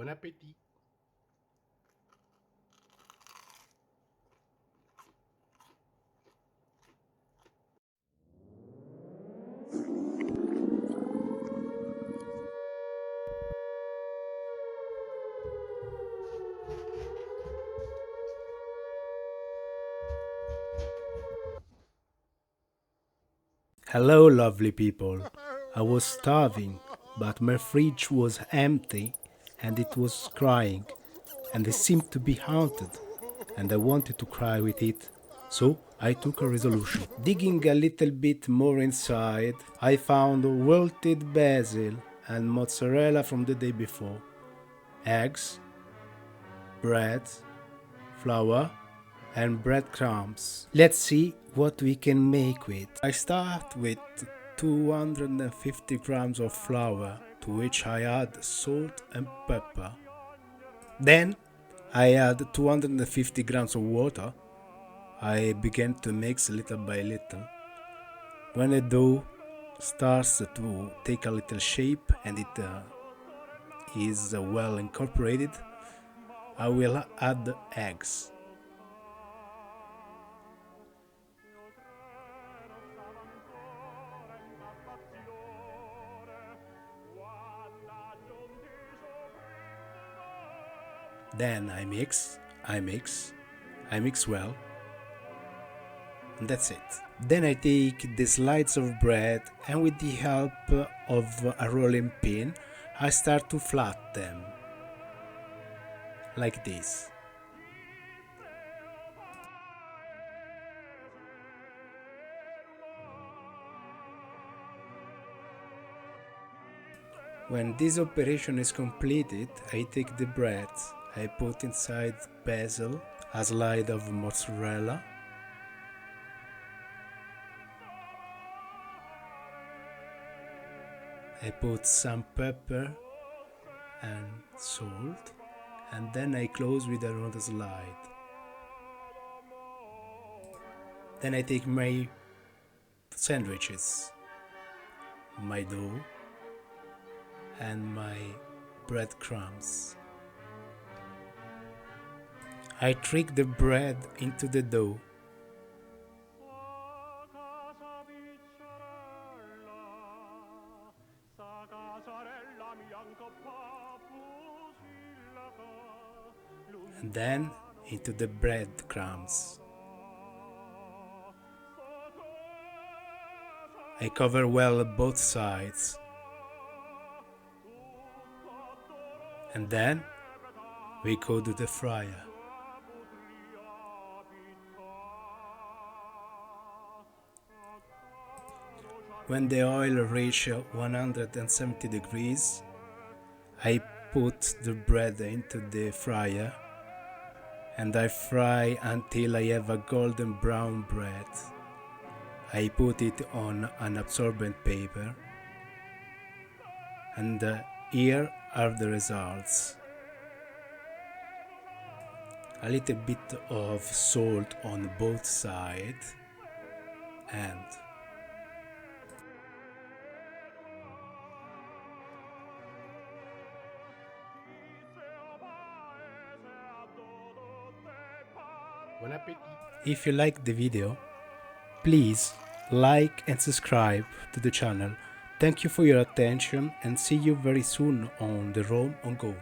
Bon appétit. Hello, lovely people. I was starving, but my fridge was empty and it was crying, and it seemed to be haunted, and I wanted to cry with it. So I took a resolution. Digging a little bit more inside, I found wilted basil and mozzarella from the day before, eggs, bread, flour, and breadcrumbs. Let's see what we can make with. I start with 250 grams of flour, to which I add salt and pepper. Then I add 250 grams of water. I begin to mix little by little. When the dough starts to take a little shape and it is well incorporated, I will add the eggs. Then I mix well, and that's it. Then I take the slices of bread and with the help of a rolling pin, I start to flat them, like this. When this operation is completed, I take the bread, I put inside basil, a slide of mozzarella, I put some pepper and salt, and then I close with another slide. Then I take my sandwiches, my dough, and my breadcrumbs. I trick the bread into the dough. And then into the breadcrumbs. I cover well both sides. And then we go to the fryer. When the oil reaches 170 degrees, I put the bread into the fryer and I fry until I have a golden brown bread. I put it on an absorbent paper, and here are the results. A little bit of salt on both sides, and Bon appétit. if you like the video, please like and subscribe to the channel. Thank you for your attention and see you very soon on deromeengaume.